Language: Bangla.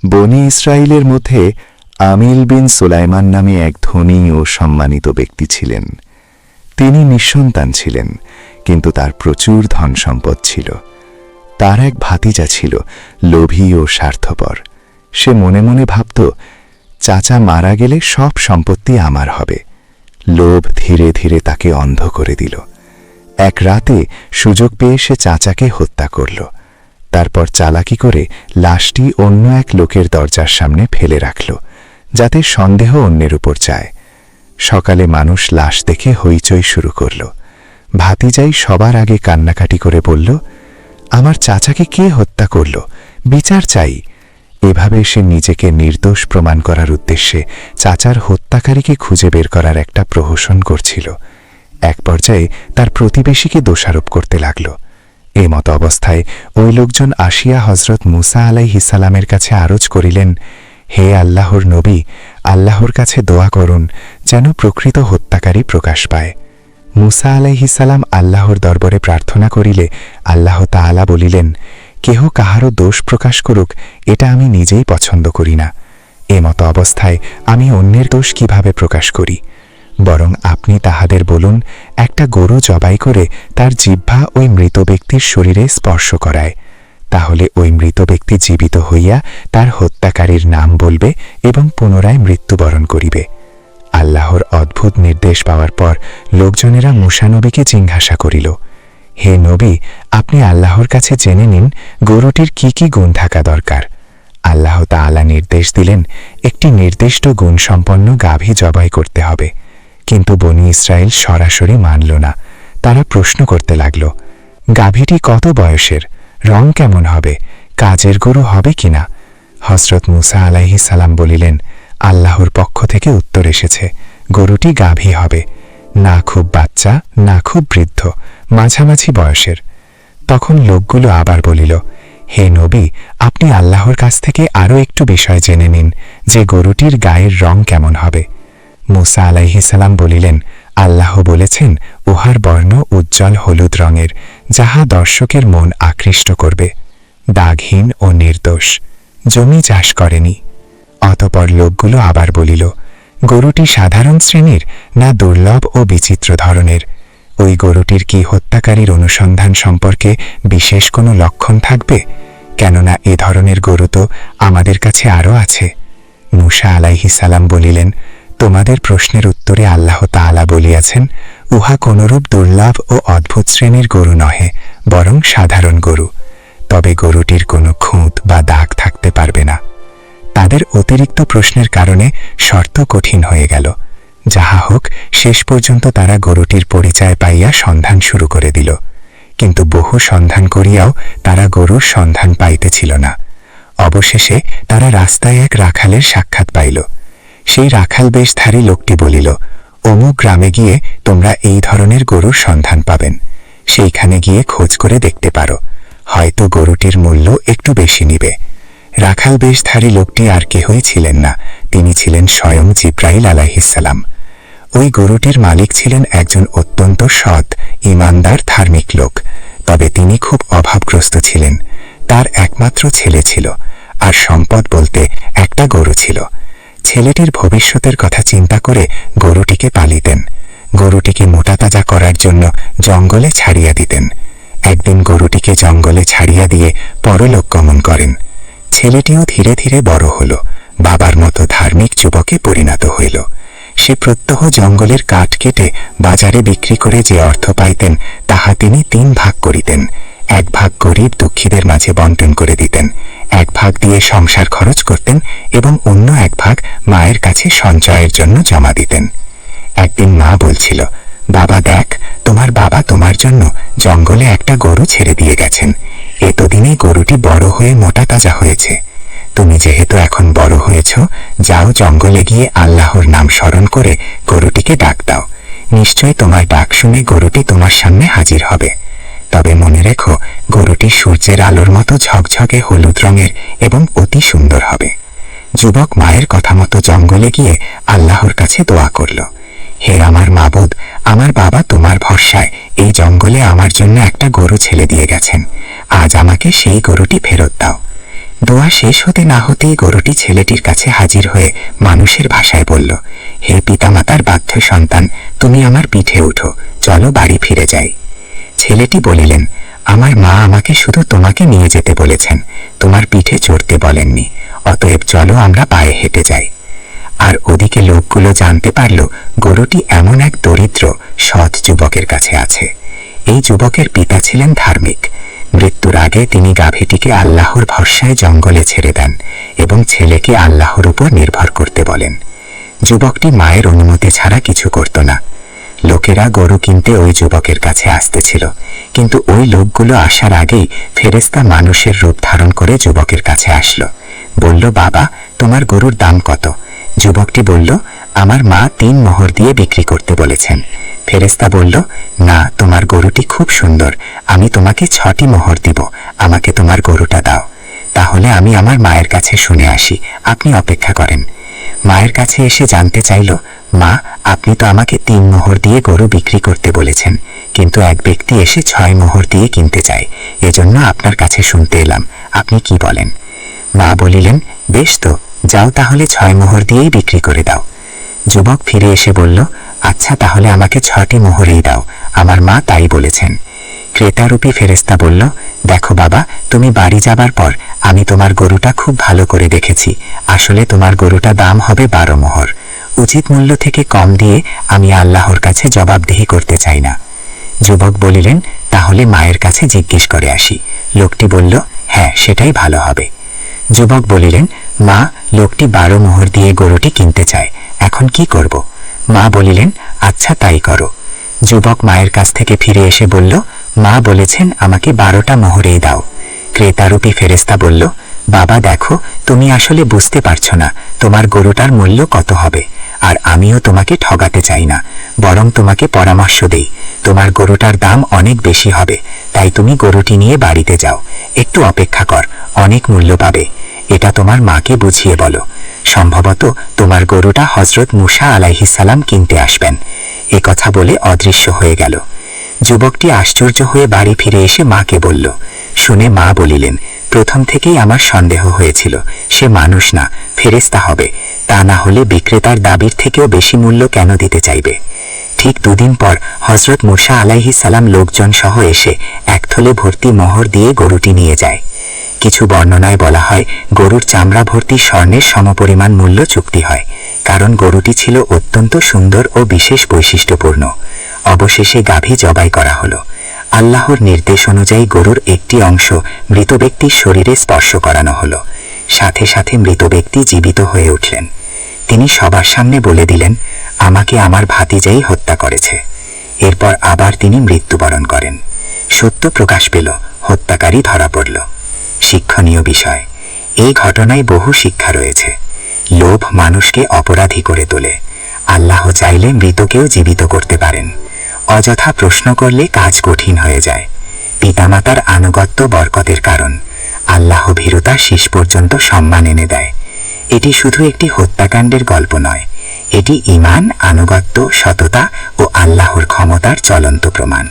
বনি ইসরায়েলের মধ্যে আমিল বিন সুলাইমান নামে এক ধনী ও সম্মানিত ব্যক্তি ছিলেন। তিনি নিঃসন্তান ছিলেন, কিন্তু তার প্রচুর ধন সম্পদ ছিল। তার এক ভাতিজা ছিল লোভী ও স্বার্থপর। সে মনে মনে ভাবত, চাচা মারা গেলে সব সম্পত্তি আমার হবে। লোভ ধীরে ধীরে তাকে অন্ধ করে দিল। এক রাতে সুযোগ পেয়ে সে চাচাকে হত্যা করল। তারপর চালাকি করে লাশটি অন্য এক লোকের দরজার সামনে ফেলে রাখল, যাতে সন্দেহ অন্যের উপর যায়। সকালে মানুষ লাশ দেখে হইচই শুরু করল। ভাতিজাই সবার আগে কান্নাকাটি করে বলল, আমার চাচাকে কে হত্যা করল? বিচার চাই। এভাবে সে নিজেকে নির্দোষ প্রমাণ করার উদ্দেশ্যে চাচার হত্যাকারীকে খুঁজে বের করার একটা প্রহসন করছিল। এক পর্যায়ে তার প্রতিবেশীকে দোষারোপ করতে লাগল। এমত অবস্থায় ওই লোকজন আসিয়া হযরত মুসা আলাইহিস সালামের কাছে আরজ করিলেন, হে আল্লাহর নবী, আল্লাহর কাছে দোয়া করুন যেন প্রকৃত হত্যাকারী প্রকাশ পায়। মুসা আলাইহিস সালাম আল্লাহর দরবারে প্রার্থনা করিলে আল্লাহ তাআলা বলিলেন, কেহ কাহারও দোষ প্রকাশ করুক, এটা আমি নিজেই পছন্দ করি না। এমত অবস্থায় আমি অন্যের দোষ কিভাবে প্রকাশ করি? বরং আপনি তাহাদের বলুন, একটা গরু জবাই করে তার জিহ্বা ওই মৃত ব্যক্তির শরীরে স্পর্শ করায়। তাহলে ওই মৃত ব্যক্তি জীবিত হইয়া তার হত্যাকারীর নাম বলবে এবং পুনরায় মৃত্যুবরণ করিবে। আল্লাহর অদ্ভুত নির্দেশ পাওয়ার পর লোকজনেরা মুসা নবীকে জিজ্ঞাসা করিল, হে নবী, আপনি আল্লাহর কাছে জেনে নিন গরুটির কি কি গুণ থাকা দরকার। আল্লাহ তাআলা নির্দেশ দিলেন, একটি নির্দিষ্ট গুণসম্পন্ন গাভী জবাই করতে হবে। কিন্তু বনি ইসরায়েল সরাসরি মানল না। তারা প্রশ্ন করতে লাগল, গাভীটি কত বয়সের? রং কেমন হবে? কাজের গরু হবে কিনা? হযরত মুসা আলাইহিস সালাম বলিলেন, আল্লাহর পক্ষ থেকে উত্তর এসেছে, গরুটি গাভী হবে, না খুব বাচ্চা না খুব বৃদ্ধ, মাঝামাঝি বয়সের। তখন লোকগুলো আবার বলিল, হে নবী, আপনি আল্লাহর কাছ থেকে আরও একটু বিষয় জেনে নিন যে গরুটির গায়ের রং কেমন হবে। মুসা আলাইহিস সালাম বলিলেন, আল্লাহ বলেছেন, উহার বর্ণ উজ্জ্বল হলুদ রঙের, যাহা দর্শকের মন আকৃষ্ট করবে, দাগহীন ও নির্দোষ, জমি চাষ করেনি। অতপর লোকগুলো আবার বলিল, গরুটি সাধারণ শ্রেণীর না দুর্লভ ও বিচিত্র ধরনের? ওই গরুটির কি হত্যাকারীর অনুসন্ধান সম্পর্কে বিশেষ কোনো লক্ষণ থাকবে? কেননা এ ধরনের গরু তো আমাদের কাছে আরও আছে। মুসা আলাইহিস সালাম বলিলেন, তোমাদের প্রশ্নের উত্তরে আল্লাহ তাআলা বলিয়াছেন, উহা কোনরূপ দুর্লভ ও অদ্ভুত শ্রেণীর গরু নহে, বরং সাধারণ গরু। তবে গরুটির কোনো খুঁত বা দাগ থাকতে পারবে না। তাদের অতিরিক্ত প্রশ্নের কারণে শর্ত কঠিন হয়ে গেল। যাহা হোক, শেষ পর্যন্ত তারা গরুটির পরিচয় পাইয়া সন্ধান শুরু করে দিল। কিন্তু বহু সন্ধান করিয়াও তারা গরুর সন্ধান পাইতেছিল না। অবশেষে তারা রাস্তায় এক রাখালের সাক্ষাৎ পাইল। সেই রাখাল বেশধারী লোকটি বলিল, অমুক গ্রামে গিয়ে তোমরা এই ধরনের গরুর সন্ধান পাবেন। সেইখানে গিয়ে খোঁজ করে দেখতে পারো, হয়তো গরুটির মূল্য একটু বেশি নিবে। রাখাল বেশধারী লোকটি আর কেহই ছিলেন না, তিনি ছিলেন স্বয়ং জিব্রাইল আলাইহিস সালাম। ওই গরুটির মালিক ছিলেন একজন অত্যন্ত সৎ, ঈমানদার, ধার্মিক লোক। তবে তিনি খুব অভাবগ্রস্ত ছিলেন। তার একমাত্র ছেলে ছিল, আর সম্পদ বলতে একটা গরু ছিল। ছেলেটির ভবিষ্যতের কথা চিন্তা করে গরুটিকে পালিতেন। গরুটিকে মোটাতাজা করার জন্য জঙ্গলে ছাড়িয়া দিতেন। একদিন গরুটিকে জঙ্গলে ছাড়িয়া দিয়ে পরলোক গমন করেন। ছেলেটিও ধীরে ধীরে বড় হল, বাবার মতো ধার্মিক যুবকে পরিণত হইল। সে প্রত্যহ জঙ্গলের কাঠ কেটে বাজারে বিক্রি করে যে অর্থ পাইতেন তাহা তিনি 3 ভাগ করিতেন। 1 ভাগ গরিব দুঃখীদের মাঝে বন্টন করে দিতেন, 1 ভাগ দিয়ে সংসার খরচ করতেন এবং অন্য 1 ভাগ মায়ের কাছে সঞ্চয়ের জন্য জমা দিতেন। একদিন মা বলছিল, বাবা দেখ, তোমার বাবা তোমার জন্য জঙ্গলে একটা গরু ছেড়ে দিয়ে গেছেন। এতদিনে গরুটি বড় হয়ে মোটা তাজা হয়েছে। তুমি যেহেতু এখন বড় হয়েছ, যাও জঙ্গলে গিয়ে আল্লাহর নাম স্মরণ করে গরুটিকে ডাক দাও। নিশ্চয় তোমার ডাক শুনে গরুটি তোমার সামনে হাজির হবে। তবে মনে রেখো, গরুটি সূর্যের আলোর মতো ঝকঝকে হলুদ রঙের এবং অতি সুন্দর হবে। যুবক মায়ের কথা মতো জঙ্গলে গিয়ে আল্লাহর কাছে দোয়া করল, হে আমার মাবুদ, আমার বাবা তোমার ভরসায় এই জঙ্গলে আমার জন্য একটা গরু ছেড়ে দিয়ে গেছেন। আজ আমাকে সেই গরুটি ফেরত দাও। দোয়া শেষ হতে না হতেই গরুটি ছেলেটির কাছে হাজির হয়ে মানুষের ভাষায় বলল, হে পিতামাতার বাধ্য সন্তান, তুমি আমার পিঠে উঠো, চলো বাড়ি ফিরে যাই। ছেলেটি বলিলেন, আমার মা আমাকে শুধু তোমাকে নিয়ে যেতে বলেছেন, তোমার পিঠে চড়তে বলেননি, অতএব চলো আমরা পায়ে হেঁটে যাই। আর ওদিকে লোকগুলো জানতে পারল গরুটি এমন এক দরিদ্র সৎ যুবকের কাছে আছে। এই যুবকের পিতা ছিলেন ধার্মিক। মৃত্যুর আগে তিনি গাভীটিকে আল্লাহর ভরসায় জঙ্গলে ছেড়ে দেন এবং ছেলেকে আল্লাহর উপর নির্ভর করতে বলেন। যুবকটি মায়ের অনুমতি ছাড়া কিছু করত না। লোকেরা গরু কিনতে ওই যুবকের কাছে আসতেছিল, কিন্তু ওই লোকগুলো আসার আগেই ফেরেশতা মানুষের রূপ ধারণ করে যুবকের কাছে আসলো। বলল, বাবা, তোমার গরুর দাম কত? যুবকটি বলল, আমার মা 3 মোহর দিয়ে বিক্রি করতে বলেছেন। ফেরেশতা বলল, না, তোমার গরুটি খুব সুন্দর, আমি তোমাকে 6টি মোহর দিব, আমাকে তোমার গরুটা দাও। তাহলে আমি আমার মায়ের কাছে শুনে আসি, আপনি অপেক্ষা করেন। মায়ের কাছে এসে জানতে চাইল, মা, আপনি তো আমাকে 3 মোহর দিয়ে গরু বিক্রি করতে বলেছেন, কিন্তু এক ব্যক্তি এসে 6 মোহর দিয়ে কিনতে চায়, এজন্য আপনার কাছে শুনতে এলাম, আপনি কি বলেন? মা বলিলেন, বেশ তো, যাও তাহলে 6 মোহর দিয়েই বিক্রি করে দাও। যুবক ফিরে এসে বলল, আচ্ছা, তাহলে আমাকে 6টি মোহরেই দাও, আমার মা তাই বলেছেন। ক্রেতারূপী ফেরেশতা বলল, দেখো বাবা, তুমি বাড়ি যাবার পর আমি তোমার গরুটা খুব ভালো করে দেখেছি, আসলে তোমার গরুটা দাম হবে 12 মোহর। উচিত মূল্য থেকে কম দিয়ে আমি আল্লাহর কাছে জবাবদিহি করতে চাই না। যুবক বলিলেন, তাহলে মায়ের কাছে জিজ্ঞেস করে আসি। লোকটি বলল, হ্যাঁ, সেটাই ভালো হবে। যুবক বলিলেন, মা, লোকটি 12 মোহর দিয়ে গরুটি কিনতে চায়, এখন কি করব? মা বলিলেন, আচ্ছা, তাই করো। যুবক মায়ের কাছ থেকে ফিরে এসে বলল, মা বলেছেন আমাকে 12টা মোহরেই দাও। ক্রেতারূপী ফেরেশতা বলল, বাবা দেখো, তুমি আসলে বুঝতে পারছো না তোমার গরুটার মূল্য কত হবে, আর আমিও তোমাকে ঠগাতে চাই না, বরং তোমাকে পরামর্শ দেই, তোমার গরুটার দাম অনেক বেশি হবে, তাই তুমি গরুটি নিয়ে বাড়িতে যাও, একটু অপেক্ষা কর, অনেক মূল্য পাবে। এটা তোমার মাকে বুঝিয়ে বলো, সম্ভবত তোমার গরুটা হযরত মূসা আলাইহিস সালাম কিনতে আসবেন। এ কথা বলে অদৃশ্য হয়ে গেল। যুবকটি আশ্চর্য হয়ে বাড়ি ফিরে এসে মাকে বলল। শুনে মা বলিলেন, প্রথম থেকেই আমার সন্দেহ হয়েছিল, সে মানুষ না, ফেরেশতা হবে, তা না হলে বিক্রেতার দাবির থেকেও বেশি মূল্য কেন দিতে চাইবে? ঠিক 2 দিন পর হযরত মূসা আলাইহিস সালাম লোকজন সহ এসে 1 থলে ভর্তি মোহর দিয়ে গরুটি নিয়ে যায়। কিছু বর্ণনায় বলা হয় গরুর চামড়া ভর্তি স্বর্ণের সমপরিমাণ মূল্য চুক্তি হয়, কারণ গরুটি ছিল অত্যন্ত সুন্দর ও বিশেষ বৈশিষ্ট্যপূর্ণ। অবশেষে গাভী জবাই করা হলো। আল্লাহর নির্দেশ অনুযায়ী গরুর একটি অংশ মৃত ব্যক্তির শরীরে স্পর্শ করানো হলো। সাথে সাথে মৃত ব্যক্তি জীবিত হয়ে উঠলেন। তিনি সবার সামনে বলে দিলেন, আমাকে আমার ভাতিজাই হত্যা করেছে। এরপর আবার তিনি মৃত্যুবরণ করেন। সত্য প্রকাশ পেল, হত্যাকারী ধরা পড়ল। শিক্ষণীয় বিষয়, এই ঘটনায় বহু শিক্ষা রয়েছে। লোভ মানুষকে অপরাধী করে তোলে। আল্লাহ চাইলে মৃতকেও জীবিত করতে পারেন। অযথা প্রশ্ন করলে কাজ কঠিন হয়ে যায়। পিতামাতার আনুগত্য বরকতের কারণ। আল্লাহ ভীরুতা শেষ পর্যন্ত সম্মান এনে দেয়। এটি শুধু একটি হত্যাকাণ্ডের গল্প নয়, এটি ঈমান, আনুগত্য, সততা ও আল্লাহর ক্ষমতার চলন্ত প্রমাণ।